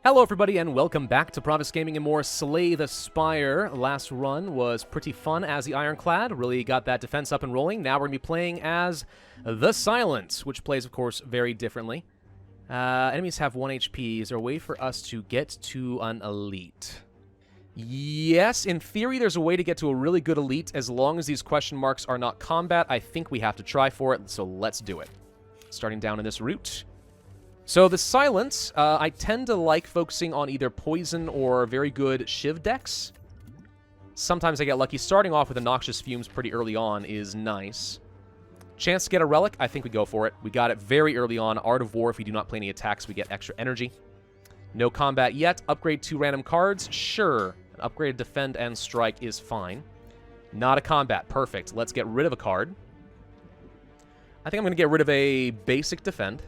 Hello everybody and welcome back to Pravus Gaming and more Slay the Spire. Last run was pretty fun as the Ironclad, really got that defense up and rolling. Now we're going to be playing as the Silent, which plays of course very differently. Enemies have 1 HP. Is there a way for us to get to an elite? Yes, in theory there's a way to get to a really good elite as long as these question marks are not combat. I think we have to try for it, so let's do it. Starting down in this route. So the Silent, I tend to like focusing on either poison or very good Shiv decks. Sometimes I get lucky. Starting off with the Noxious Fumes pretty early on is nice. Chance to get a Relic, I think we go for it. We got it very early on. Art of War, if we do not play any attacks, we get extra energy. No combat yet. Upgrade 2 random cards, sure. An upgraded Defend and Strike is fine. Not a combat, perfect. Let's get rid of a card. I think I'm going to get rid of a basic Defend.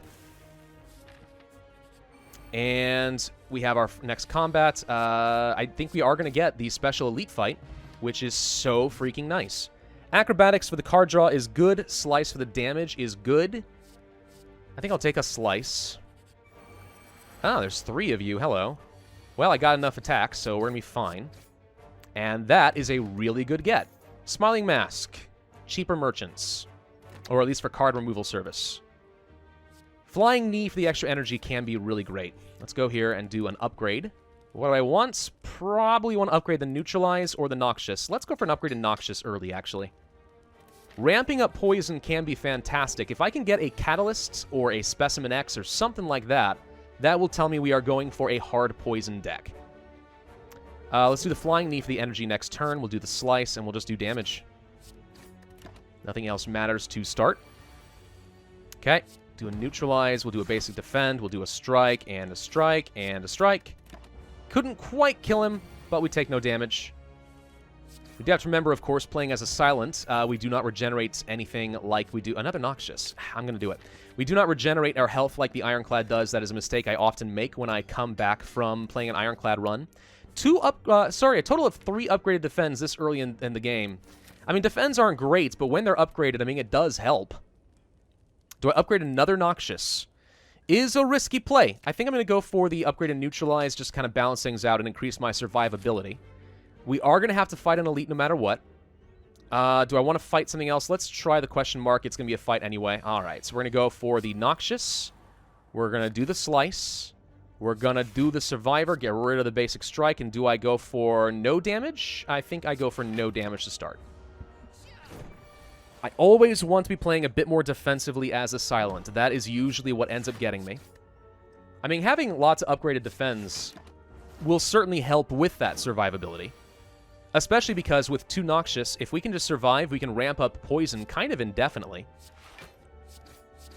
And we have our next combat. I think we are going to get the special elite fight, which is so freaking nice. Acrobatics for the card draw is good. Slice for the damage is good. I think I'll take a slice. Ah, there's 3 of you. Hello. Well, I got enough attacks, so we're going to be fine. And that is a really good get. Smiling Mask. Cheaper merchants. Or at least for card removal service. Flying Knee for the extra energy can be really great. Let's go here and do an upgrade. What do I want? Probably want to upgrade the Neutralize or the Noxious. Let's go for an upgrade in Noxious early, actually. Ramping up Poison can be fantastic. If I can get a Catalyst or a Specimen X or something like that, that will tell me we are going for a hard Poison deck. Let's do the Flying Knee for the energy next turn. We'll do the Slice, and we'll just do damage. Nothing else matters to start. Okay. Do a Neutralize, we'll do a basic Defend, we'll do a Strike, and a Strike, and a Strike. Couldn't quite kill him, but we take no damage. We do have to remember, of course, playing as a Silent, we do not regenerate anything like we do... Another Noxious. I'm going to do it. We do not regenerate our health like the Ironclad does. That is a mistake I often make when I come back from playing an Ironclad run. A total of 3 upgraded Defends this early in the game. I mean, Defends aren't great, but when they're upgraded, I mean, it does help. Do I upgrade another Noxious? Is a risky play. I think I'm going to go for the upgrade and Neutralize, just kind of balance things out and increase my survivability. We are going to have to fight an elite no matter what. Do I want to fight something else? Let's try the question mark. It's going to be a fight anyway. All right, so we're going to go for the Noxious. We're going to do the Slice. We're going to do the Survivor, get rid of the basic Strike, and do I go for no damage? I think I go for no damage to start. I always want to be playing a bit more defensively as a Silent. That is usually what ends up getting me. I mean, having lots of upgraded defense will certainly help with that survivability. Especially because with 2 Noxious, if we can just survive, we can ramp up Poison kind of indefinitely.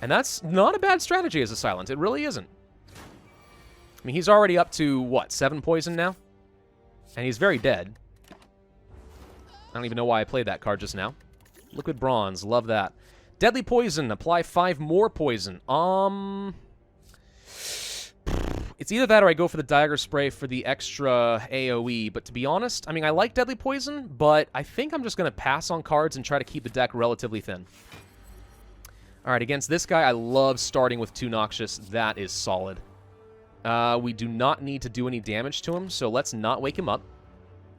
And that's not a bad strategy as a Silent. It really isn't. I mean, he's already up to, what, 7 Poison now? And he's very dead. I don't even know why I played that card just now. Liquid Bronze, love that. Deadly Poison, apply 5 more poison. It's either that or I go for the Dagger Spray for the extra AoE, but to be honest, I mean, I like Deadly Poison, but I think I'm just going to pass on cards and try to keep the deck relatively thin. Alright, against this guy, I love starting with 2 Noxious. That is solid. We do not need to do any damage to him, so let's not wake him up.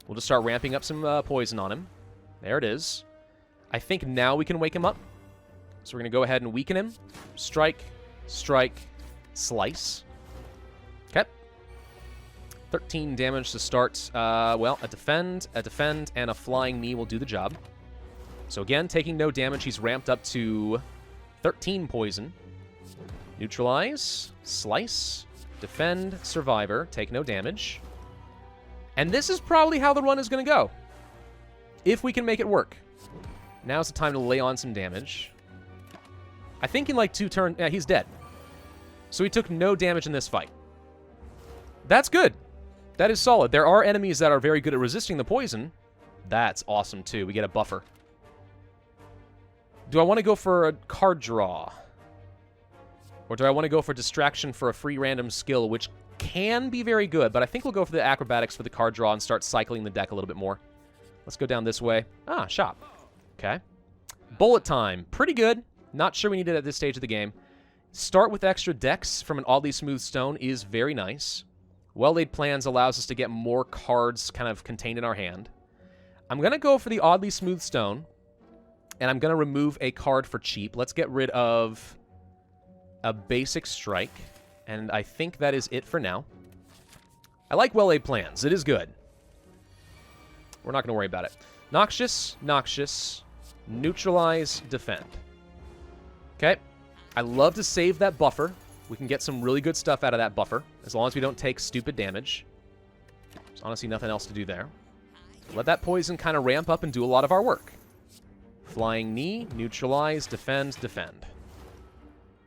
We'll just start ramping up some poison on him. There it is. I think now we can wake him up. So we're going to go ahead and weaken him. Strike, Strike, Slice. Okay. 13 damage to start. Well, a defend, and a Flying Knee will do the job. So again, taking no damage, he's ramped up to 13 poison. Neutralize, Slice, Defend, Survivor, take no damage. And this is probably how the run is going to go. If we can make it work. Now's the time to lay on some damage. I think in like 2 turns... Yeah, he's dead. So he took no damage in this fight. That's good. That is solid. There are enemies that are very good at resisting the poison. That's awesome, too. We get a buffer. Do I want to go for a card draw? Or do I want to go for distraction for a free random skill, which can be very good, but I think we'll go for the acrobatics for the card draw and start cycling the deck a little bit more. Let's go down this way. Ah, shop. Okay. Bullet time. Pretty good. Not sure we need it at this stage of the game. Start with extra decks from an oddly smooth stone is very nice. Well-laid plans allows us to get more cards kind of contained in our hand. I'm going to go for the oddly smooth stone, and I'm going to remove a card for cheap. Let's get rid of a basic strike, and I think that is it for now. I like well-laid plans. It is good. We're not going to worry about it. Noxious, Noxious, neutralize, defend. Okay. I love to save that buffer. We can get some really good stuff out of that buffer, as long as we don't take stupid damage. There's honestly nothing else to do there. Let that poison kind of ramp up and do a lot of our work. Flying Knee, neutralize, defend, defend.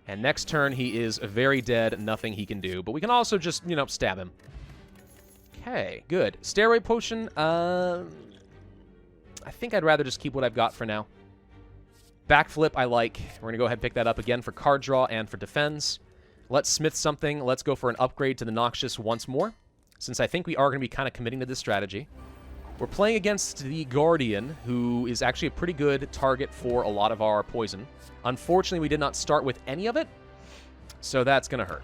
And next turn, he is very dead, nothing he can do. But we can also just, you know, stab him. Okay, good. Steroid Potion, I think I'd rather just keep what I've got for now. Backflip, I like. We're going to go ahead and pick that up again for card draw and for defense. Let's smith something. Let's go for an upgrade to the Noxious once more, since I think we are going to be kind of committing to this strategy. We're playing against the Guardian, who is actually a pretty good target for a lot of our poison. Unfortunately, we did not start with any of it, so that's going to hurt.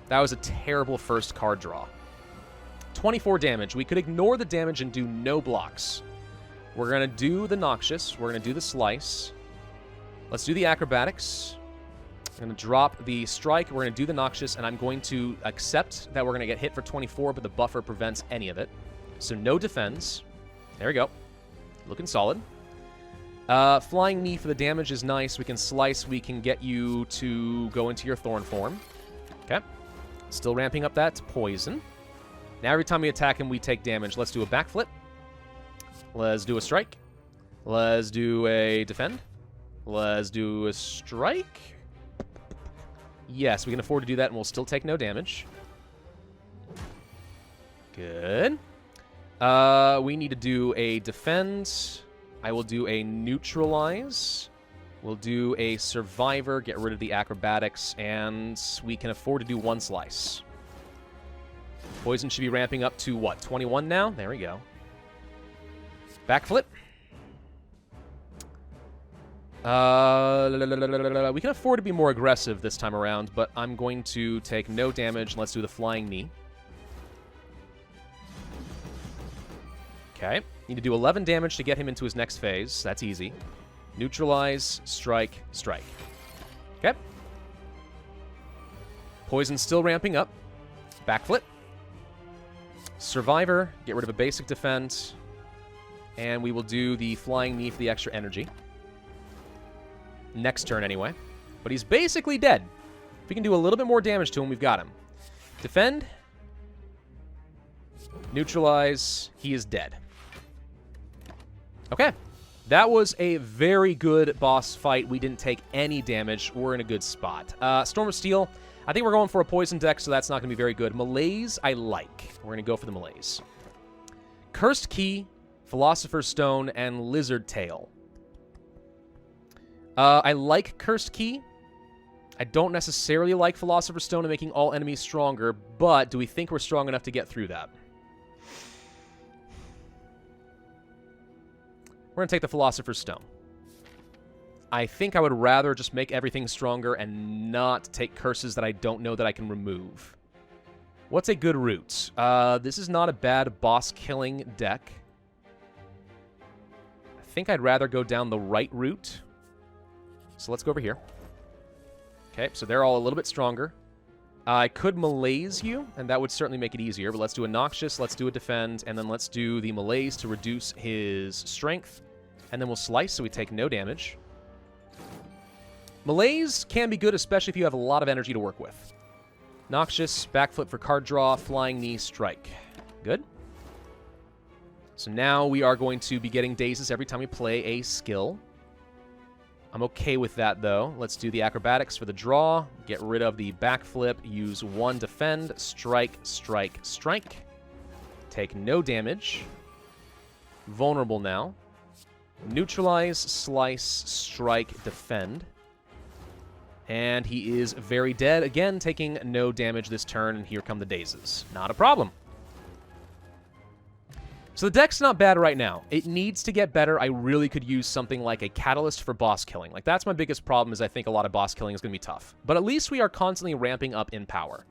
That was a terrible first card draw. 24 damage. We could ignore the damage and do no blocks. We're going to do the Noxious. We're going to do the Slice. Let's do the Acrobatics. I'm going to drop the Strike. We're going to do the Noxious, and I'm going to accept that we're going to get hit for 24, but the buffer prevents any of it. So no defense. There we go. Looking solid. Flying Knee for the damage is nice. We can Slice. We can get you to go into your Thorn form. Okay. Still ramping up that poison. Now every time we attack him, we take damage. Let's do a backflip. Let's do a strike. Let's do a defend. Let's do a strike. Yes, we can afford to do that, and we'll still take no damage. Good. We need to do a defend. I will do a neutralize. We'll do a survivor, get rid of the acrobatics, and we can afford to do one slice. Poison should be ramping up to, what, 21 now? There we go. Backflip. We can afford to be more aggressive this time around, but I'm going to take no damage. Let's do the Flying Knee. Okay. Need to do 11 damage to get him into his next phase. That's easy. Neutralize, strike, strike. Okay. Poison's still ramping up. Backflip. Survivor, get rid of a basic defense. And we will do the Flying Knee for the extra energy. Next turn, anyway. But he's basically dead. If we can do a little bit more damage to him, we've got him. Defend. Neutralize. He is dead. Okay. That was a very good boss fight. We didn't take any damage. We're in a good spot. Storm of Steel. I think we're going for a poison deck, so that's not going to be very good. Malaise, I like. We're going to go for the Malaise. Cursed Key, Philosopher's Stone, and Lizard Tail. I like Cursed Key. I don't necessarily like Philosopher's Stone and making all enemies stronger, but do we think we're strong enough to get through that? We're going to take the Philosopher's Stone. I think I would rather just make everything stronger and not take curses that I don't know that I can remove. What's a good route? This is not a bad boss-killing deck. I think I'd rather go down the right route. So let's go over here. Okay, so they're all a little bit stronger. I could Malaise you, and that would certainly make it easier, but let's do a Noxious, let's do a Defend, and then let's do the Malaise to reduce his strength, and then we'll Slice so we take no damage. Malaise can be good, especially if you have a lot of energy to work with. Noxious, backflip for card draw, Flying Knee, strike. Good. So now we are going to be getting dazes every time we play a skill. I'm okay with that, though. Let's do the acrobatics for the draw. Get rid of the backflip. Use one defend. Strike, strike, strike. Take no damage. Vulnerable now. Neutralize, slice, strike, defend. And he is very dead. Again, taking no damage this turn, and here come the dazes. Not a problem. So the deck's not bad right now. It needs to get better. I really could use something like a Catalyst for boss killing. Like, that's my biggest problem, is I think a lot of boss killing is going to be tough. But at least we are constantly ramping up in power.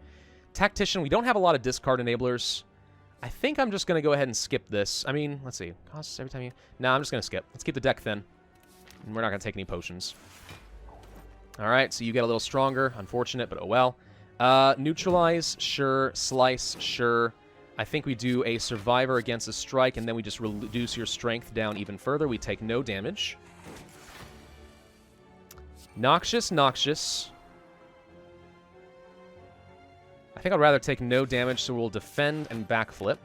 Tactician, we don't have a lot of discard enablers. I think I'm just going to go ahead and skip this. I mean, let's see. Costs every time you... Nah, I'm just going to skip. Let's keep the deck thin. And we're not going to take any potions. Alright, so you get a little stronger. Unfortunate, but oh well. Neutralize, sure. Slice, sure. I think we do a Survivor against a Strike, and then we just reduce your strength down even further. We take no damage. Noxious, Noxious. I think I'd rather take no damage, so we'll defend and backflip.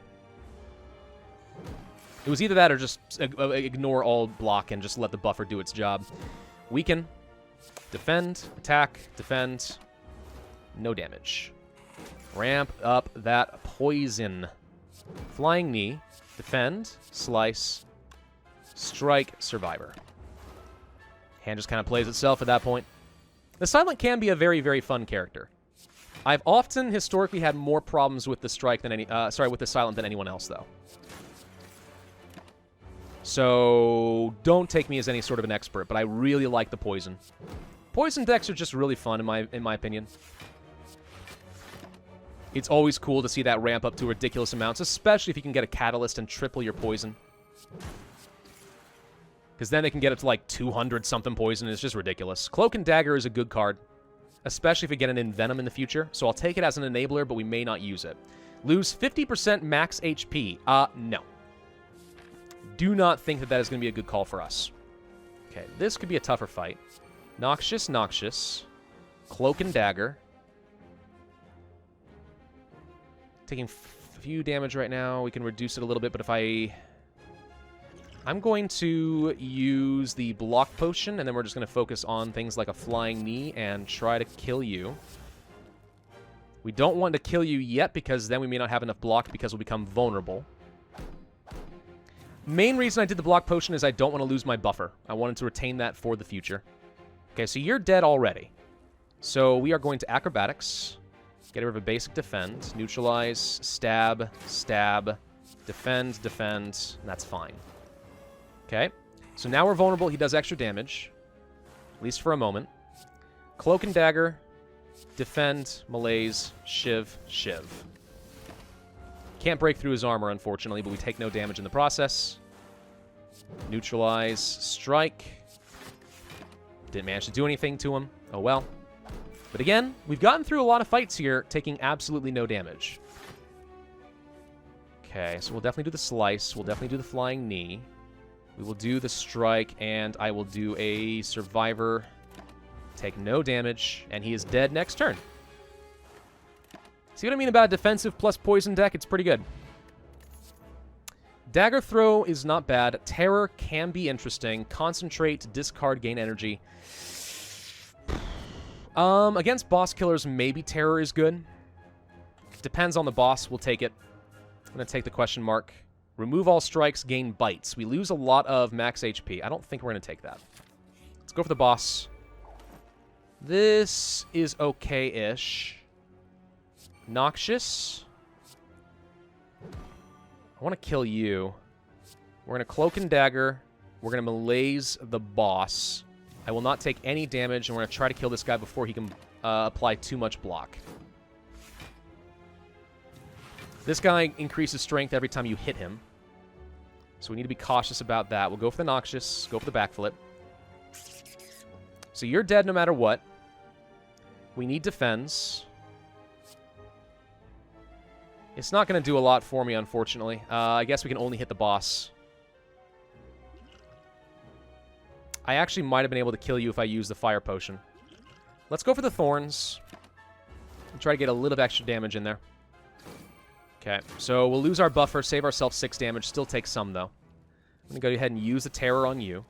It was either that or just ignore all block and just let the buffer do its job. Weaken. Defend. Attack. Defend. No damage. Ramp up that poison. Flying Knee. Defend. Slice. Strike. Survivor. Hand just kind of plays itself at that point. The Silent can be a very, very fun character. I've often historically had more problems with the Strike than with the Silent than anyone else, though. So don't take me as any sort of an expert, but I really like the poison. Poison decks are just really fun in my opinion. It's always cool to see that ramp up to ridiculous amounts, especially if you can get a catalyst and triple your poison. Because then they can get up to like 200-something poison, and it's just ridiculous. Cloak and Dagger is a good card, especially if we get an Envenom in the future. So I'll take it as an enabler, but we may not use it. Lose 50% max HP. No. Do not think that is going to be a good call for us. Okay, this could be a tougher fight. Noxious, Noxious. Cloak and Dagger. Taking few damage right now. We can reduce it a little bit, but if I'm going to use the block potion, and then we're just going to focus on things like a Flying Knee and try to kill you. We don't want to kill you yet, because then we may not have enough block because we'll become vulnerable. Main reason I did the block potion is I don't want to lose my buffer. I wanted to retain that for the future. Okay, so you're dead already. So we are going to Acrobatics. Get rid of a basic defend. Neutralize, stab, stab, defend, defend, and that's fine. Okay, so now we're vulnerable. He does extra damage, at least for a moment. Cloak and Dagger, defend, malaise, shiv, shiv. Can't break through his armor, unfortunately, but we take no damage in the process. Neutralize, strike. Didn't manage to do anything to him. Oh well. But again, we've gotten through a lot of fights here, taking absolutely no damage. Okay, so we'll definitely do the slice. We'll definitely do the flying knee. We will do the strike, and I will do a survivor. Take no damage, and he is dead next turn. See what I mean about a defensive plus poison deck? It's pretty good. Dagger Throw is not bad. Terror can be interesting. Concentrate, discard, gain energy. Against boss killers, maybe Terror is good. Depends on the boss. We'll take it. I'm going to take the question mark. Remove all strikes, gain bites. We lose a lot of max HP. I don't think we're going to take that. Let's go for the boss. This is okay-ish. Noxious. I want to kill you. We're going to Cloak and Dagger. We're going to malaise the boss. I will not take any damage, and we're going to try to kill this guy before he can apply too much block. This guy increases strength every time you hit him. So we need to be cautious about that. We'll go for the Noxious, go for the backflip. So you're dead no matter what. We need defense. It's not going to do a lot for me, unfortunately. I guess we can only hit the boss. I actually might have been able to kill you if I used the fire potion. Let's go for the thorns. And try to get a little bit of extra damage in there. Okay, so we'll lose our buffer, save ourselves 6 damage, still take some, though. I'm going to go ahead and use the terror on you.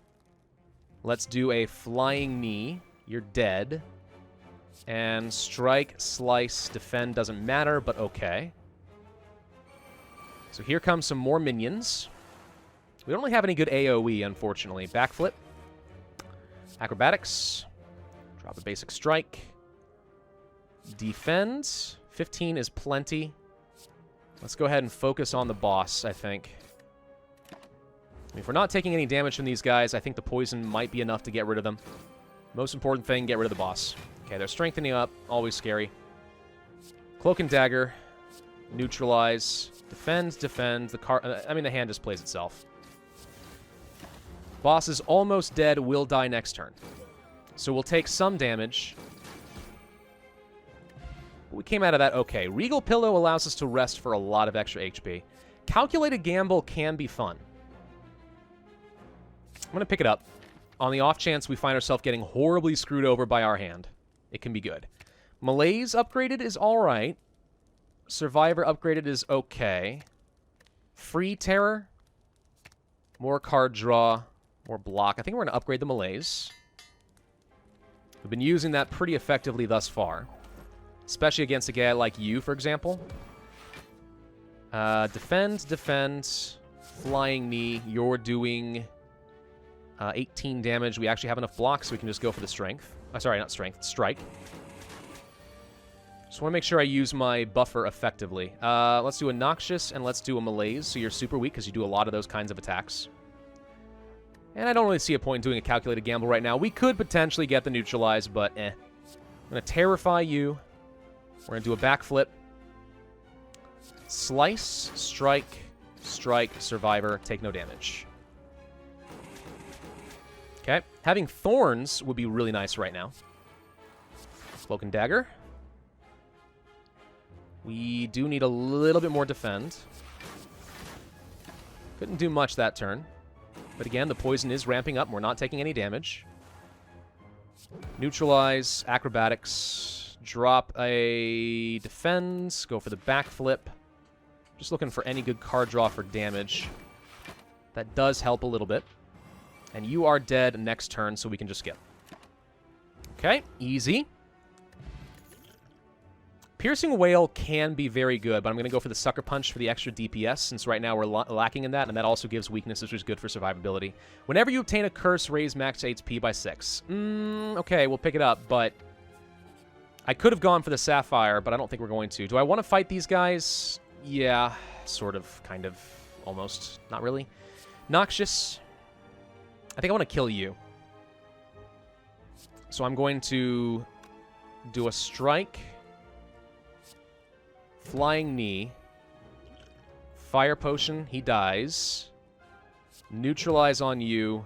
Let's do a flying knee. You're dead. And strike, slice, defend doesn't matter, but okay. So here comes some more minions. We don't really have any good AoE, unfortunately. Backflip. Acrobatics. Drop a basic strike. Defend. 15 is plenty. Let's go ahead and focus on the boss, I think. If we're not taking any damage from these guys, I think the poison might be enough to get rid of them. Most important thing, get rid of the boss. Okay, they're strengthening up. Always scary. Cloak and Dagger. Neutralize. Defend. The card. I mean, the hand just plays itself. Boss is almost dead. Will die next turn. So we'll take some damage. We came out of that okay. Regal Pillow allows us to rest for a lot of extra HP. Calculated Gamble can be fun. I'm going to pick it up. On the off chance we find ourselves getting horribly screwed over by our hand, it can be good. Malaise upgraded is alright. Survivor upgraded is okay. Free Terror. More card draw. More block. I think we're going to upgrade the Malaise. We've been using that pretty effectively thus far. Especially against a guy like you, for example. Defend. Flying Knee. You're doing 18 damage. We actually have enough blocks, so we can just go for the strength. Sorry, not strength. Strike. Just want to make sure I use my buffer effectively. Let's do a Noxious, and let's do a Malaise, so you're super weak, because you do a lot of those kinds of attacks. And I don't really see a point in doing a Calculated Gamble right now. We could potentially get the Neutralize, but I'm going to Terrify you. We're going to do a backflip. Slice, strike, survivor, take no damage. Okay. Having Thorns would be really nice right now. Cloak and Dagger. We do need a little bit more defend. Couldn't do much that turn. But again, the poison is ramping up. And we're not taking any damage. Neutralize, acrobatics, drop a defend, go for the backflip. Just looking for any good card draw for damage. That does help a little bit. And you are dead next turn, so we can just skip. Okay, easy. Piercing Wail can be very good, but I'm going to go for the Sucker Punch for the extra DPS, since right now we're lacking in that, and that also gives weakness, which is good for survivability. Whenever you obtain a curse, raise max HP by 6. Okay, we'll pick it up, but I could have gone for the Sapphire, but I don't think we're going to. Do I want to fight these guys? Yeah, sort of, kind of, almost. Not really. Noxious. I think I want to kill you. So I'm going to do a strike. Flying Knee. Fire Potion. He dies. Neutralize on you.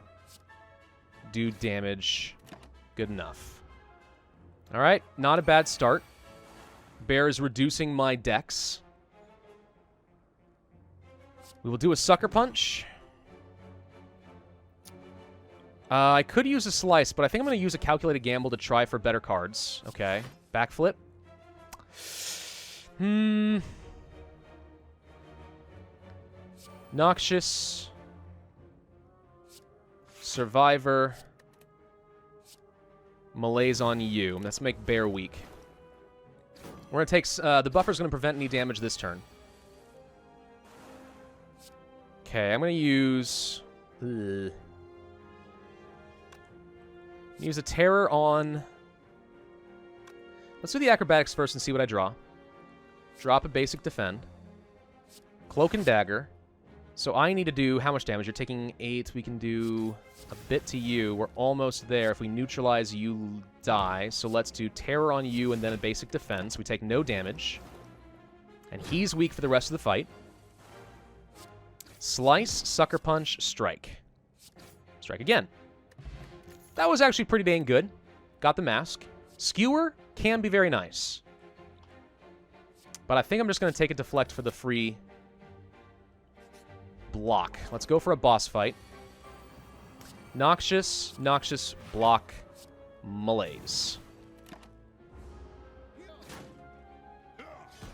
Do damage. Good enough. Alright, not a bad start. Bear is reducing my dex. We will do a Sucker Punch. I could use a Slice, but I think I'm going to use a Calculated Gamble to try for better cards. Okay. Backflip. Noxious. Survivor. Malaise on you. Let's make Bear weak. We're going to take... the buffer's going to prevent any damage this turn. Okay, I'm going to use... Use a Terror on... Let's do the Acrobatics first and see what I draw. Drop a basic defend. Cloak and Dagger. So I need to do how much damage? You're taking 8. We can do a bit to you. We're almost there. If we neutralize, you die. So let's do Terror on you and then a basic defense. We take no damage. And he's weak for the rest of the fight. Slice, Sucker Punch, Strike. Strike again. That was actually pretty dang good. Got the mask. Skewer can be very nice. But I think I'm just going to take a deflect for the free block. Let's go for a boss fight. Noxious, block, Malaise.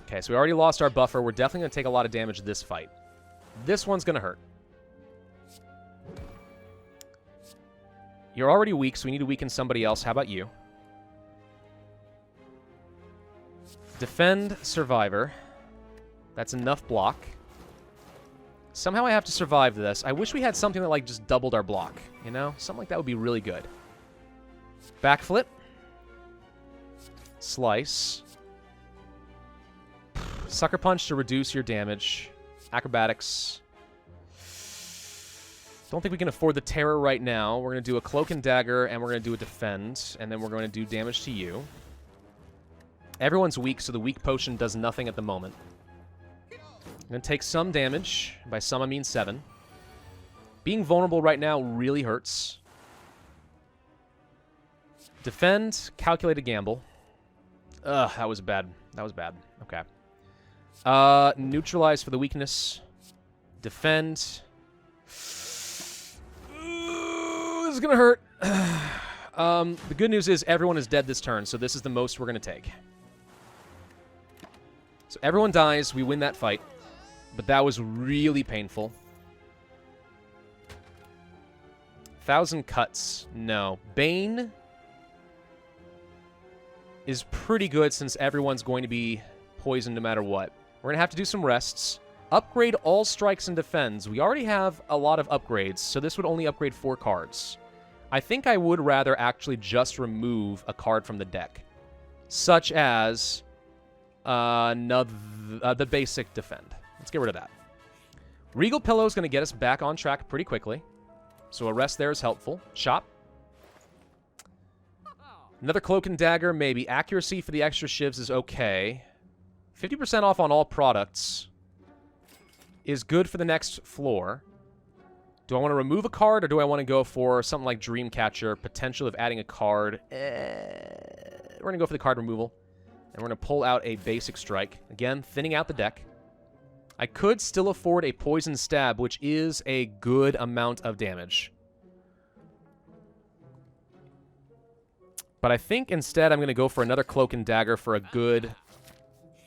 Okay, so we already lost our buffer. We're definitely going to take a lot of damage this fight. This one's going to hurt. You're already weak, so we need to weaken somebody else. How about you? Defend, Survivor. That's enough block. Somehow I have to survive this. I wish we had something that, like, just doubled our block. You know? Something like that would be really good. Backflip. Slice. Sucker Punch to reduce your damage. Acrobatics. Don't think we can afford the Terror right now. We're going to do a Cloak and Dagger, and we're going to do a Defend, and then we're going to do damage to you. Everyone's weak, so the weak potion does nothing at the moment. I'm going to take some damage. By some, I mean 7. Being vulnerable right now really hurts. Defend, calculated gamble. Ugh, that was bad. That was bad. Okay. Neutralize for the weakness. Defend. Ooh, this is going to hurt. The good news is everyone is dead this turn, so this is the most we're going to take. So everyone dies, we win that fight. But that was really painful. 1,000 cuts. No. Bane is pretty good since everyone's going to be poisoned no matter what. We're going to have to do some rests. Upgrade all strikes and defends. We already have a lot of upgrades, so this would only upgrade 4 cards. I think I would rather actually just remove a card from the deck, such as the basic defend. Let's get rid of that. Regal Pillow is going to get us back on track pretty quickly, so a rest there is helpful. Shop. Another Cloak and Dagger, maybe. Accuracy for the extra shivs is okay. 50% off on all products is good for the next floor. Do I want to remove a card, or do I want to go for something like Dreamcatcher? Potential of adding a card. We're going to go for the card removal. And we're going to pull out a basic strike. Again, thinning out the deck. I could still afford a Poison Stab, which is a good amount of damage. But I think instead I'm going to go for another Cloak and Dagger for a good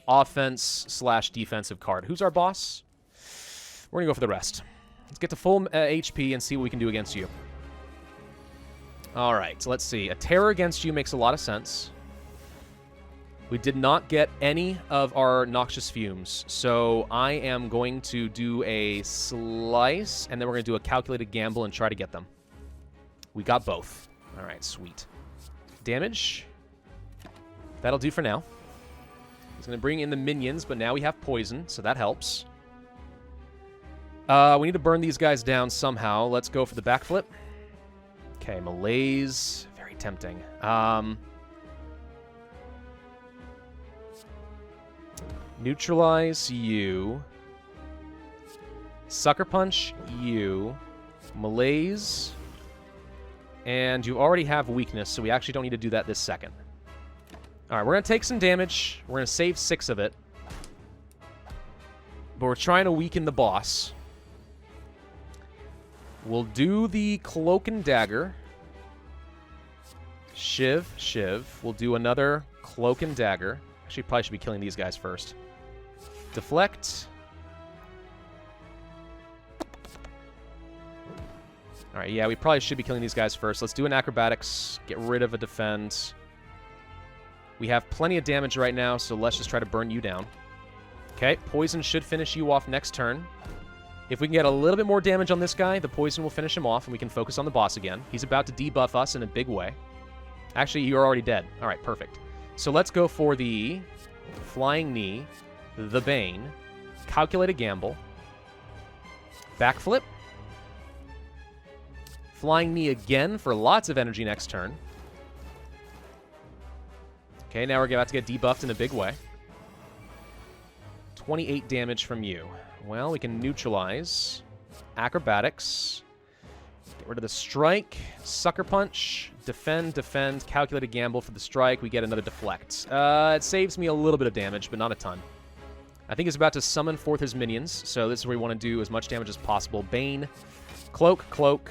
offense/defensive card. Who's our boss? We're going to go for the rest. Let's get to full HP and see what we can do against you. All right, so let's see. A Terror against you makes a lot of sense. We did not get any of our Noxious Fumes, so I am going to do a Slice, and then we're going to do a Calculated Gamble and try to get them. We got both. All right, sweet. Damage. That'll do for now. He's going to bring in the minions, but now we have poison, so that helps. We need to burn these guys down somehow. Let's go for the backflip. Okay, Malaise. Very tempting. Neutralize you. Sucker Punch you. Malaise. And you already have weakness, so we actually don't need to do that this second. Alright, we're going to take some damage. We're going to save 6 of it. But we're trying to weaken the boss. We'll do the Cloak and Dagger. Shiv, Shiv. We'll do another Cloak and Dagger. Actually, probably should be killing these guys first. Deflect. Alright, yeah, we probably should be killing these guys first. Let's do an Acrobatics. Get rid of a Defend. We have plenty of damage right now, so let's just try to burn you down. Okay, Poison should finish you off next turn. If we can get a little bit more damage on this guy, the Poison will finish him off, and we can focus on the boss again. He's about to debuff us in a big way. Actually, you're already dead. Alright, perfect. So let's go for the Flying Knee, the Bane, Calculated Gamble, Backflip, Flying Knee again for lots of energy next turn. Okay, now we're about to get debuffed in a big way. 28 damage from you. Well, we can neutralize. Acrobatics. Get rid of the strike. Sucker Punch. Defend, defend. Calculated Gamble for the strike. We get another deflect. It saves me a little bit of damage, but not a ton. I think he's about to summon forth his minions, so this is where we want to do as much damage as possible. Bane. Cloak, Cloak.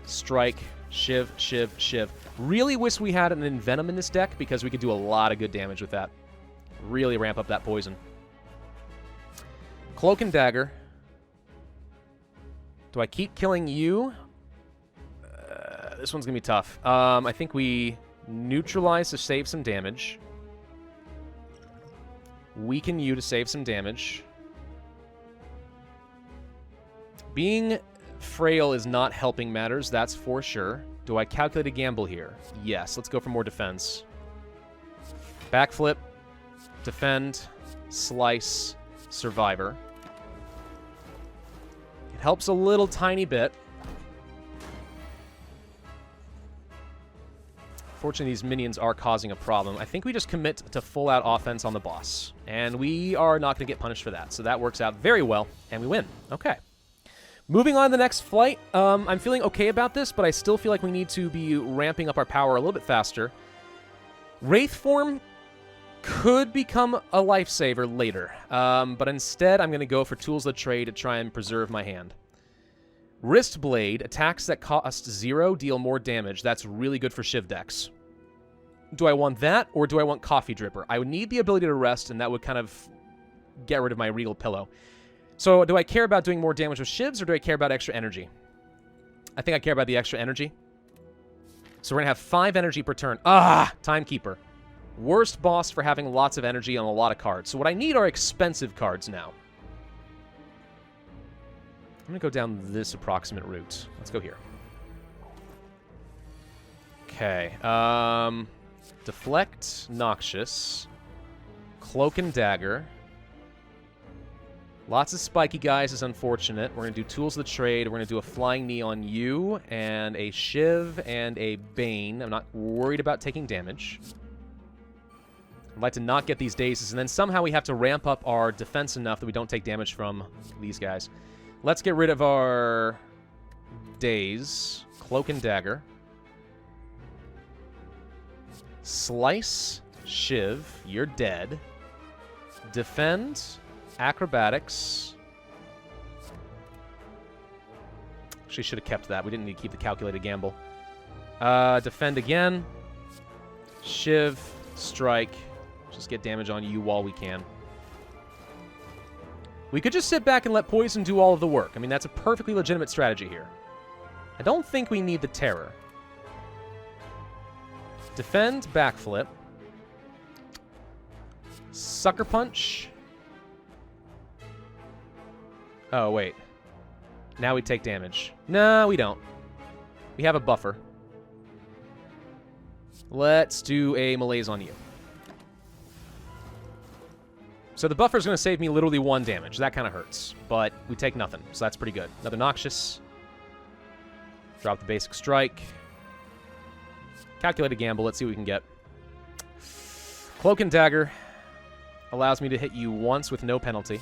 Strike. Shiv, Shiv, Shiv. Really wish we had an Envenom in this deck because we could do a lot of good damage with that. Really ramp up that poison. Cloak and Dagger. Do I keep killing you? This one's going to be tough. I think we neutralize to save some damage. Weaken you to save some damage. Being frail is not helping matters, that's for sure. Do I calculate a gamble here? Yes, let's go for more defense. Backflip, defend, slice, survivor. It helps a little tiny bit. Fortunately, these minions are causing a problem. I think we just commit to full-out offense on the boss. And we are not going to get punished for that. So that works out very well, and we win. Okay. Moving on to the next flight. I'm feeling okay about this, but I still feel like we need to be ramping up our power a little bit faster. Wraith form could become a lifesaver later. But instead, I'm going to go for Tools of the Trade to try and preserve my hand. Wrist Blade, attacks that cost 0 deal more damage. That's really good for Shiv decks. Do I want that, or do I want Coffee Dripper? I would need the ability to rest, and that would kind of get rid of my Regal Pillow. So do I care about doing more damage with Shivs, or do I care about extra energy? I think I care about the extra energy. So we're going to have 5 energy per turn. Ah! Timekeeper. Worst boss for having lots of energy on a lot of cards. So what I need are expensive cards now. I'm going to go down this approximate route. Let's go here. Okay. Deflect, Noxious. Cloak and Dagger. Lots of spiky guys is unfortunate. We're going to do Tools of the Trade. We're going to do a Flying Knee on you, and a Shiv, and a Bane. I'm not worried about taking damage. I'd like to not get these dazes, and then somehow we have to ramp up our defense enough that we don't take damage from these guys. Let's get rid of our Daze. Cloak and Dagger. Slice, Shiv, you're dead. Defend, Acrobatics. Actually, should have kept that. We didn't need to keep the calculated gamble. Defend again. Shiv, Strike. Just get damage on you while we can. We could just sit back and let Poison do all of the work. I mean, that's a perfectly legitimate strategy here. I don't think we need the Terror. Defend, Backflip. Sucker Punch. Oh, wait. Now we take damage. No, we don't. We have a buffer. Let's do a Malaise on you. So the buffer is going to save me literally 1 damage. That kind of hurts. But we take nothing, so that's pretty good. Another Noxious. Drop the basic strike. Calculated gamble. Let's see what we can get. Cloak and Dagger allows me to hit you once with no penalty.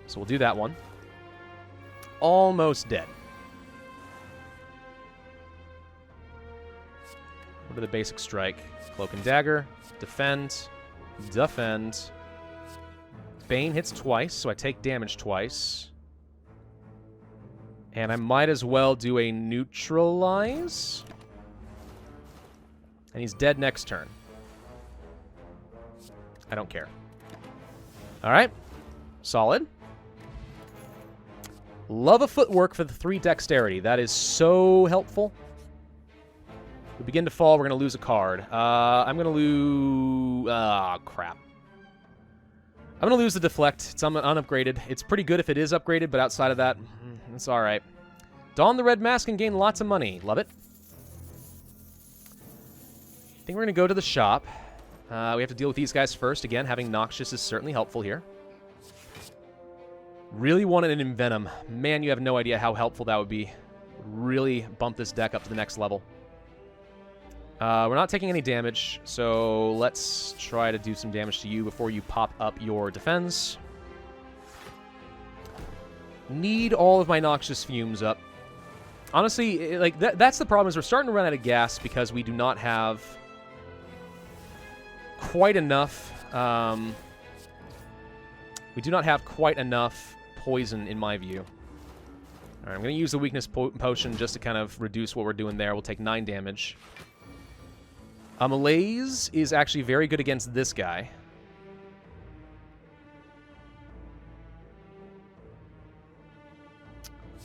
So we'll do that one. Almost dead. What are the basic strike? Cloak and Dagger. Defend. Defend. Bane hits twice, so I take damage twice. And I might as well do a Neutralize. And he's dead next turn. I don't care. Alright. Solid. Love a Footwork for the 3 Dexterity. That is so helpful. We begin to fall. We're going to lose a card. I'm going to lose... Ah, crap. I'm going to lose the Deflect. It's unupgraded. It's pretty good if it is upgraded, but outside of that, it's all right. Don the Red Mask and gain lots of money. Love it. I think we're going to go to the shop. We have to deal with these guys first. Again, having Noxious is certainly helpful here. Really wanted an Envenom. Man, you have no idea how helpful that would be. Really bump this deck up to the next level. We're not taking any damage, so let's try to do some damage to you before you pop up your defense. Need all of my Noxious Fumes up. Honestly, like that's the problem, is we're starting to run out of gas because we do not have quite enough... we do not have quite enough poison, in my view. Alright, I'm going to use the Weakness Potion just to kind of reduce what we're doing there. We'll take 9 damage. Malaise is actually very good against this guy.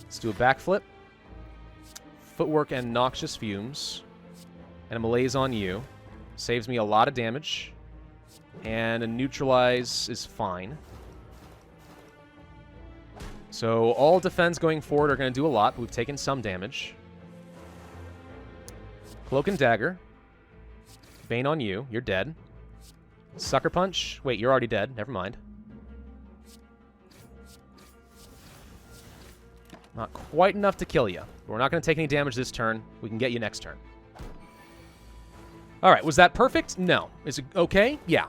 Let's do a Backflip. Footwork and Noxious Fumes. And a Malaise on you. Saves me a lot of damage. And a Neutralize is fine. So all defense going forward are going to do a lot, but we've taken some damage. Cloak and Dagger. Bane on you. You're dead. Sucker Punch. Wait, you're already dead. Never mind. Not quite enough to kill you. But we're not going to take any damage this turn. We can get you next turn. All right, was that perfect? No. Is it okay? Yeah.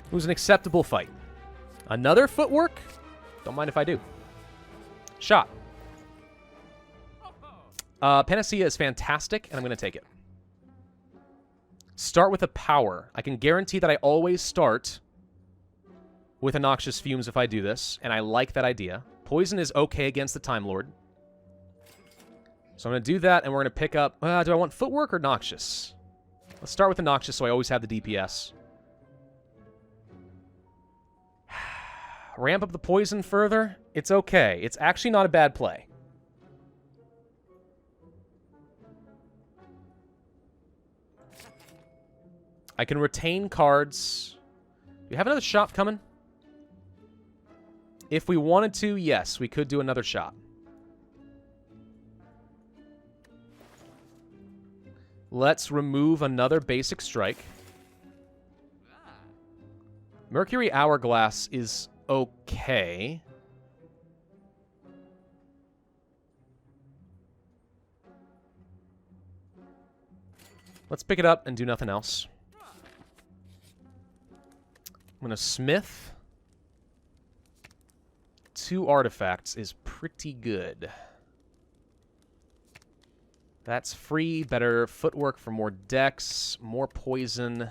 It was an acceptable fight. Another footwork? Don't mind if I do. Shot. Panacea is fantastic, and I'm going to take it. Start with a power. I can guarantee that I always start with a Noxious Fumes if I do this, and I like that idea. Poison is okay against the Time Lord. So I'm going to do that, and we're going to pick up... do I want Footwork or Noxious? Let's start with the Noxious so I always have the DPS. Ramp up the Poison further. It's okay. It's actually not a bad play. I can retain cards. Do you have another shot coming? If we wanted to, yes, we could do another shot. Let's remove another basic strike. Mercury Hourglass is okay. Let's pick it up and do nothing else. I'm going to Smith. 2 artifacts is pretty good. That's free. Better footwork for more dex. More poison.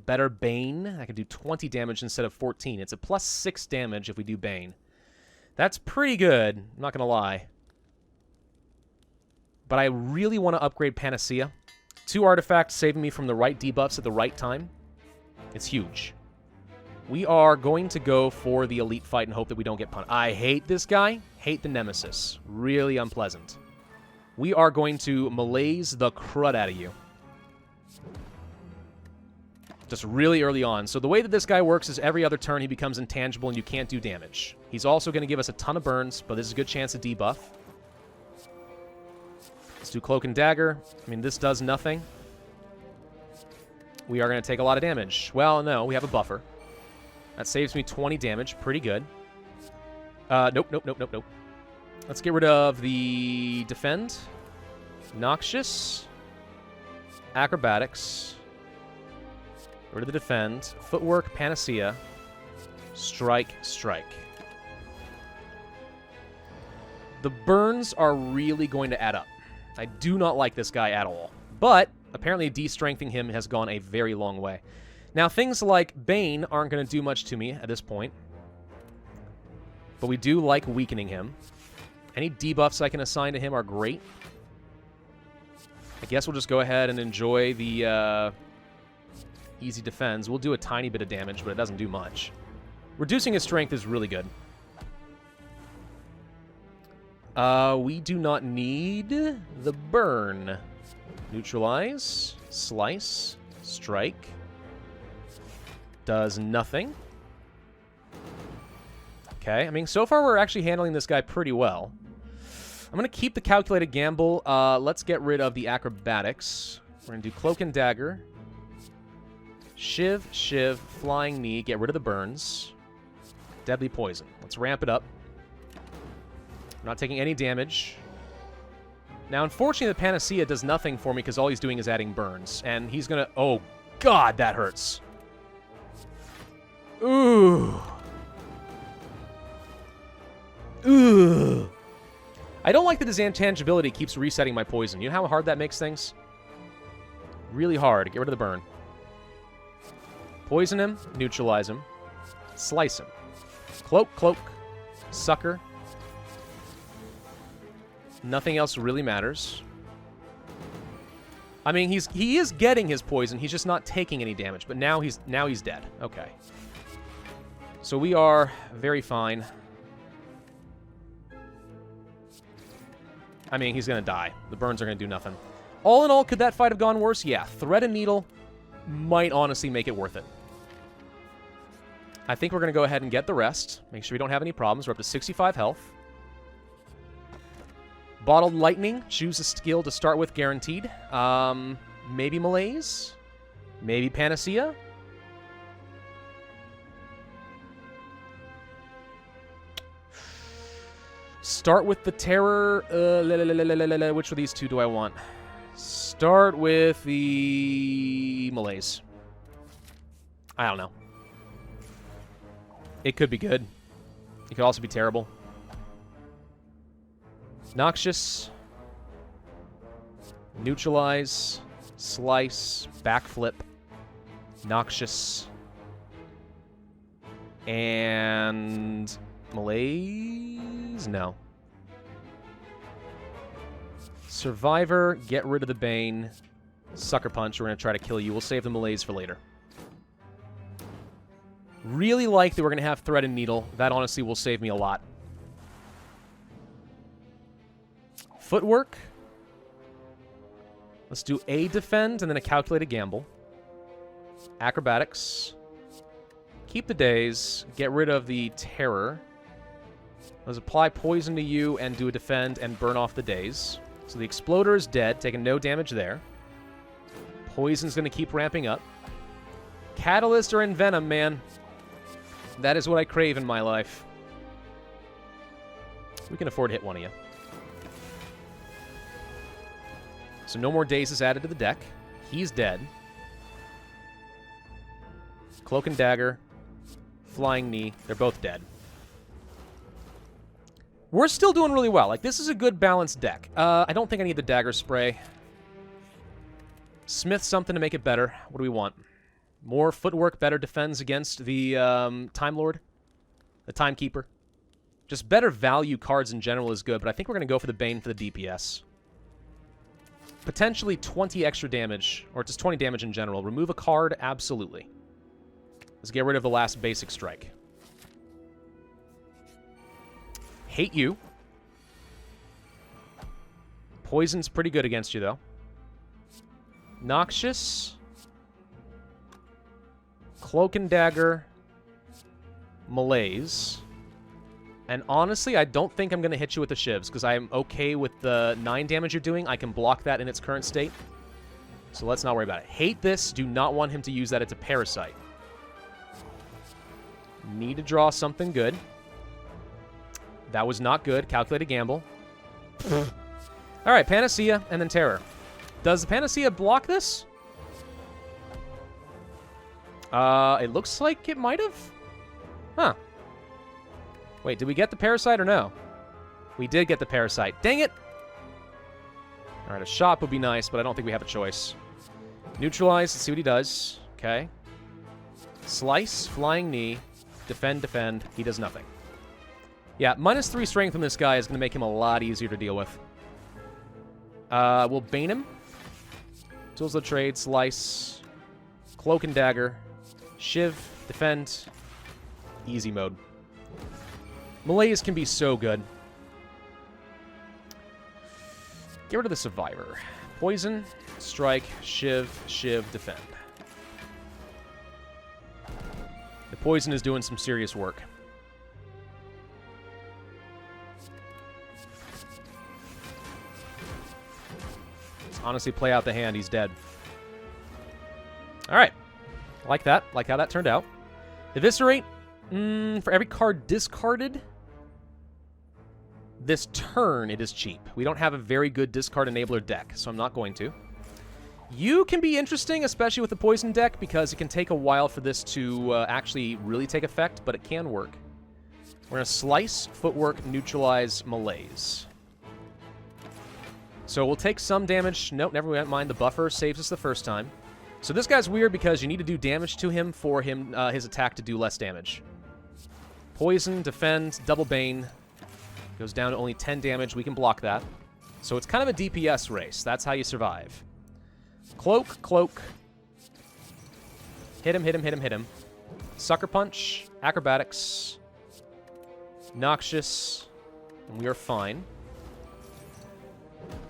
Better Bane. I can do 20 damage instead of 14. It's a plus 6 damage if we do Bane. That's pretty good. I'm not going to lie. But I really want to upgrade Panacea. 2 artifacts saving me from the right debuffs at the right time. It's huge. We are going to go for the elite fight and hope that we don't get punished. I hate this guy. Hate the Nemesis. Really unpleasant. We are going to malaise the crud out of you. Just really early on. So the way that this guy works is every other turn he becomes intangible and you can't do damage. He's also going to give us a ton of burns, but this is a good chance to debuff. Let's do Cloak and Dagger. I mean, this does nothing. We are going to take a lot of damage. Well, no, we have a buffer. That saves me 20 damage. Pretty good. Nope. Let's get rid of the Defend. Noxious. Acrobatics. Get rid of the Defend. Footwork, Panacea. Strike. The burns are really going to add up. I do not like this guy at all. But apparently de-strengthening him has gone a very long way. Now, things like Bane aren't going to do much to me at this point. But we do like weakening him. Any debuffs I can assign to him are great. I guess we'll just go ahead and enjoy the easy defense. We'll do a tiny bit of damage, but it doesn't do much. Reducing his strength is really good. We do not need the burn. Neutralize. Slice. Strike. Does nothing. Okay, I mean, so far we're actually handling this guy pretty well. I'm going to keep the calculated gamble. Let's get rid of the acrobatics. We're going to do Cloak and Dagger. Shiv, Flying Knee, get rid of the burns. Deadly Poison. Let's ramp it up. I'm not taking any damage. Now, unfortunately, the Panacea does nothing for me because all he's doing is adding burns. And he's going to... Oh, God, that hurts. Ooh. I don't like that his intangibility keeps resetting my poison. You know how hard that makes things? Really hard. Get rid of the burn. Poison him. Neutralize him. Slice him. Cloak. Sucker. Nothing else really matters. I mean, he is getting his poison. He's just not taking any damage. But now he's dead. Okay. So we are very fine. I mean, he's going to die. The burns are going to do nothing. All in all, could that fight have gone worse? Yeah. Thread and Needle might honestly make it worth it. I think we're going to go ahead and get the rest. Make sure we don't have any problems. We're up to 65 health. Bottled Lightning. Choose a skill to start with, guaranteed. Maybe Malaise? Maybe Panacea? Start with the Terror. Which of these two do I want? Start with the Malaise. I don't know. It could be good. It could also be terrible. Noxious. Neutralize. Slice. Backflip. Noxious. And... Malaise? No. Survivor. Get rid of the Bane. Sucker Punch. We're going to try to kill you. We'll save the Malaise for later. Really like that we're going to have Thread and Needle. That honestly will save me a lot. Footwork. Let's do a defend and then a calculated gamble. Acrobatics. Keep the daze. Get rid of the terror. Let's apply poison to you and do a defend and burn off the daze. So the exploder is dead, taking no damage there. Poison's going to keep ramping up. Catalyst or Envenom, man. That is what I crave in my life. We can afford to hit one of you. So no more dazes added to the deck. He's dead. Cloak and Dagger. Flying Knee. They're both dead. We're still doing really well. Like, this is a good balanced deck. I don't think I need the Dagger Spray. Smith something to make it better. What do we want? More footwork, better defends against the Time Lord. The Timekeeper. Just better value cards in general is good, but I think we're going to go for the Bane for the DPS. Potentially 20 extra damage, or just 20 damage in general. Remove a card? Absolutely. Let's get rid of the last basic strike. Hate you. Poison's pretty good against you, though. Noxious. Cloak and Dagger. Malaise. And honestly, I don't think I'm going to hit you with the shivs, because I am okay with the 9 damage you're doing. I can block that in its current state. So let's not worry about it. Hate this. Do not want him to use that. It's a parasite. Need to draw something good. That was not good. Calculated gamble. All right, Panacea and then Terror. Does the Panacea block this? It looks like it might have. Huh. Wait, did we get the Parasite or no? We did get the Parasite. Dang it! All right, a shot would be nice, but I don't think we have a choice. Neutralize. Let's see what he does. Okay. Slice. Flying Knee. Defend, defend. He does nothing. Yeah, -3 strength from this guy is going to make him a lot easier to deal with. We'll Bane him. Tools of the Trade. Slice. Cloak and Dagger. Shiv. Defend. Easy mode. Malaise can be so good. Get rid of the Survivor. Poison. Strike. Shiv. Shiv. Defend. The Poison is doing some serious work. Let's honestly play out the hand. He's dead. Alright. Like that. Like how that turned out. Eviscerate. For every card discarded this turn, it is cheap. We don't have a very good discard enabler deck, so I'm not going to. You can be interesting, especially with the Poison deck, because it can take a while for this to actually really take effect, but it can work. We're going to Slice, Footwork, Neutralize, Malaise. So we'll take some damage. Nope, never mind. The buffer saves us the first time. So this guy's weird because you need to do damage to him for him his attack to do less damage. Poison, Defend, Double Bane. Goes down to only 10 damage. We can block that. So it's kind of a DPS race. That's how you survive. Cloak, Cloak. Hit him, hit him, hit him, hit him. Sucker Punch, Acrobatics. Noxious. And we are fine.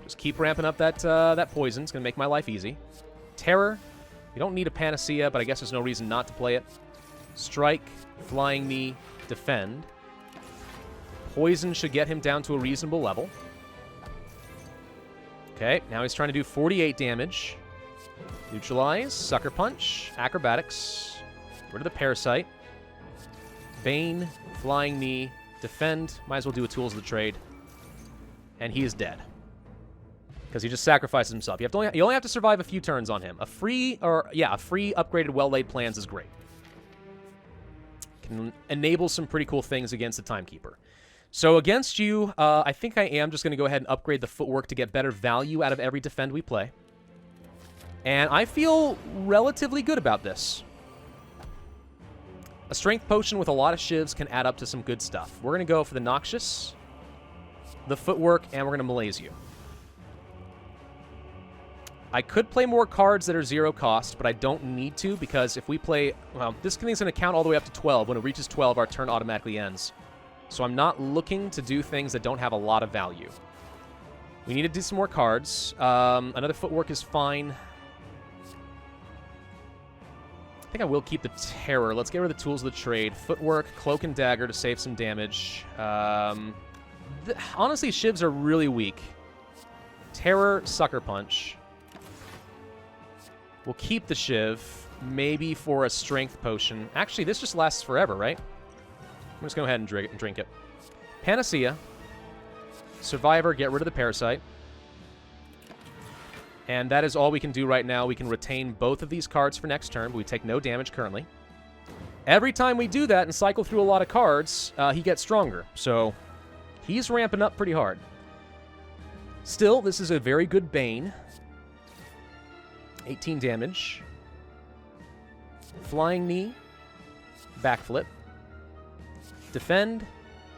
Just keep ramping up that poison. It's going to make my life easy. Terror. We don't need a Panacea, but I guess there's no reason not to play it. Strike, Flying Knee, Defend. Poison should get him down to a reasonable level. Okay, now he's trying to do 48 damage. Neutralize, Sucker Punch, Acrobatics. Get rid of the Parasite. Bane, Flying Knee, Defend. Might as well do a Tools of the Trade. And he is dead. Because he just sacrifices himself. You only have to survive a few turns on him. A free upgraded well-laid plans is great. Can enable some pretty cool things against the Timekeeper. So against you, I think I am just going to go ahead and upgrade the footwork to get better value out of every defend we play. And I feel relatively good about this. A strength potion with a lot of shivs can add up to some good stuff. We're going to go for the Noxious, the footwork, and we're going to malaise you. I could play more cards that are 0 cost, but I don't need to because if we play... Well, this thing's going to count all the way up to 12. When it reaches 12, our turn automatically ends. So I'm not looking to do things that don't have a lot of value. We need to do some more cards. Another footwork is fine. I think I will keep the Terror. Let's get rid of the Tools of the Trade. Footwork, Cloak and Dagger to save some damage. Honestly, shivs are really weak. Terror, Sucker Punch. We'll keep the Shiv, maybe for a Strength Potion. Actually, this just lasts forever, right? I'm just going to go ahead and drink it. Panacea. Survivor, get rid of the Parasite. And that is all we can do right now. We can retain both of these cards for next turn, but we take no damage currently. Every time we do that and cycle through a lot of cards, he gets stronger. So he's ramping up pretty hard. Still, this is a very good Bane. 18 damage. Flying Knee. Backflip. Defend.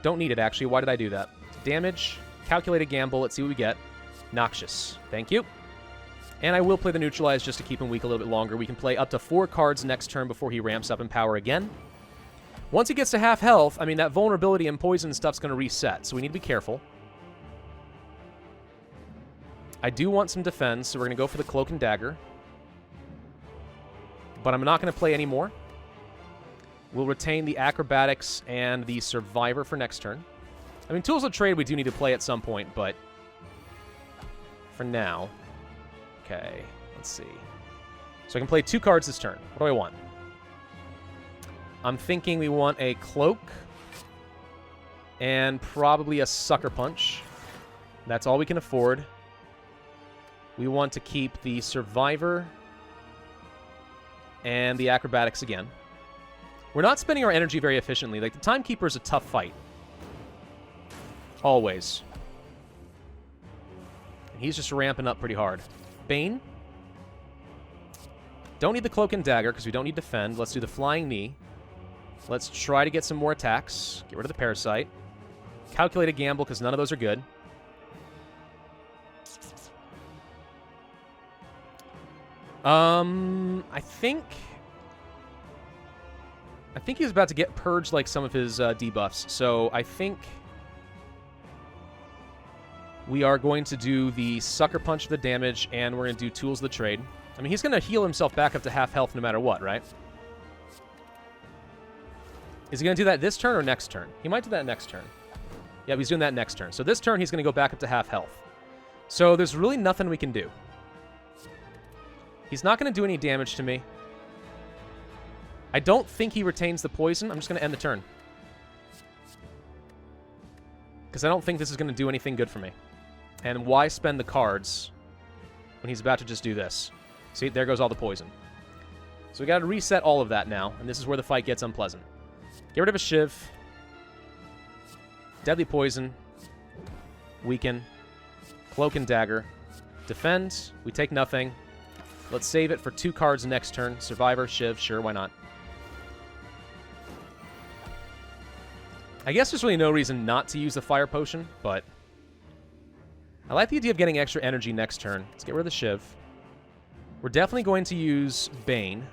Don't need it, actually. Why did I do that? Damage. Calculated Gamble. Let's see what we get. Noxious. Thank you. And I will play the Neutralize just to keep him weak a little bit longer. We can play up to 4 cards next turn before he ramps up in power again. Once he gets to half health, I mean, that vulnerability and poison stuff's going to reset, so we need to be careful. I do want some defense, so we're going to go for the Cloak and Dagger. But I'm not going to play any more. We'll retain the Acrobatics and the Survivor for next turn. I mean, Tools of Trade we do need to play at some point, but for now... Okay, let's see. So I can play 2 cards this turn. What do I want? I'm thinking we want a Cloak and probably a Sucker Punch. That's all we can afford. We want to keep the Survivor and the Acrobatics again. We're not spending our energy very efficiently. Like, the Timekeeper is a tough fight. Always. And he's just ramping up pretty hard. Bane. Don't need the Cloak and Dagger because we don't need Defend. Let's do the Flying Knee. Let's try to get some more attacks. Get rid of the Parasite. Calculated Gamble because none of those are good. I think he's about to get purged like some of his debuffs. So I think we are going to do the Sucker Punch for the damage, and we're going to do Tools of the Trade. I mean, he's going to heal himself back up to half health no matter what, right? Is he going to do that this turn or next turn? He might do that next turn. Yeah, he's doing that next turn. So this turn, he's going to go back up to half health. So there's really nothing we can do. He's not going to do any damage to me. I don't think he retains the poison. I'm just going to end the turn. Because I don't think this is going to do anything good for me. And why spend the cards when he's about to just do this? See, there goes all the poison. So we got to reset all of that now, and this is where the fight gets unpleasant. Get rid of a Shiv. Deadly Poison. Weaken. Cloak and Dagger. Defend. We take nothing. Let's save it for 2 cards next turn. Survivor, Shiv, sure, why not? I guess there's really no reason not to use the Fire Potion, but I like the idea of getting extra energy next turn. Let's get rid of the Shiv. We're definitely going to use Bane.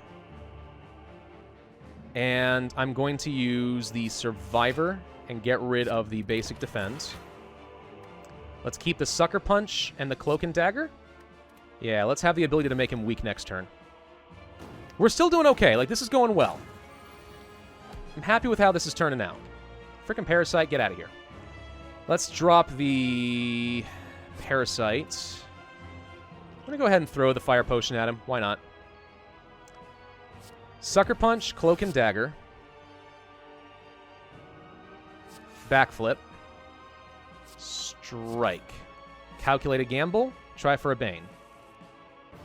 And I'm going to use the Survivor and get rid of the basic Defense. Let's keep the Sucker Punch and the Cloak and Dagger. Yeah, let's have the ability to make him weak next turn. We're still doing okay. Like, this is going well. I'm happy with how this is turning out. Frickin' Parasite, get out of here. Let's drop the Parasite. I'm going to go ahead and throw the Fire Potion at him. Why not? Sucker Punch, Cloak and Dagger. Backflip. Strike. Calculated Gamble. Try for a Bane.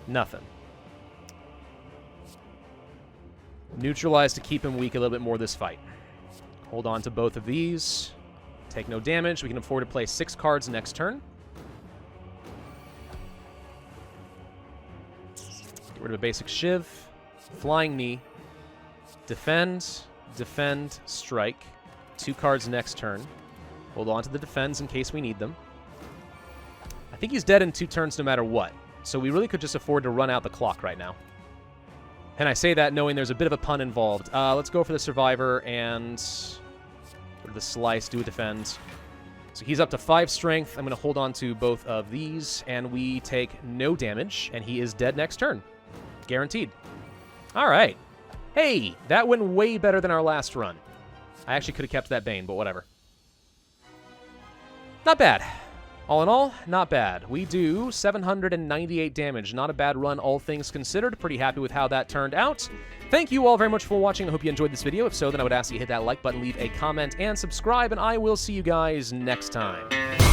Nothing. Neutralize to keep him weak a little bit more this fight. Hold on to both of these. Take no damage. We can afford to play 6 cards next turn. Get rid of a basic Shiv. Flying Knee. Defend. Defend. Strike. 2 cards next turn. Hold on to the defends in case we need them. I think he's dead in 2 turns no matter what. So we really could just afford to run out the clock right now. And I say that knowing there's a bit of a pun involved. Let's go for the Survivor and go to the Slice, do a defend. So he's up to 5 strength. I'm going to hold on to both of these, and we take no damage, and he is dead next turn. Guaranteed. All right. Hey, that went way better than our last run. I actually could have kept that Bane, but whatever. Not bad. All in all, not bad. We do 798 damage. Not a bad run, all things considered. Pretty happy with how that turned out. Thank you all very much for watching. I hope you enjoyed this video. If so, then I would ask you to hit that like button, leave a comment, and subscribe, and I will see you guys next time.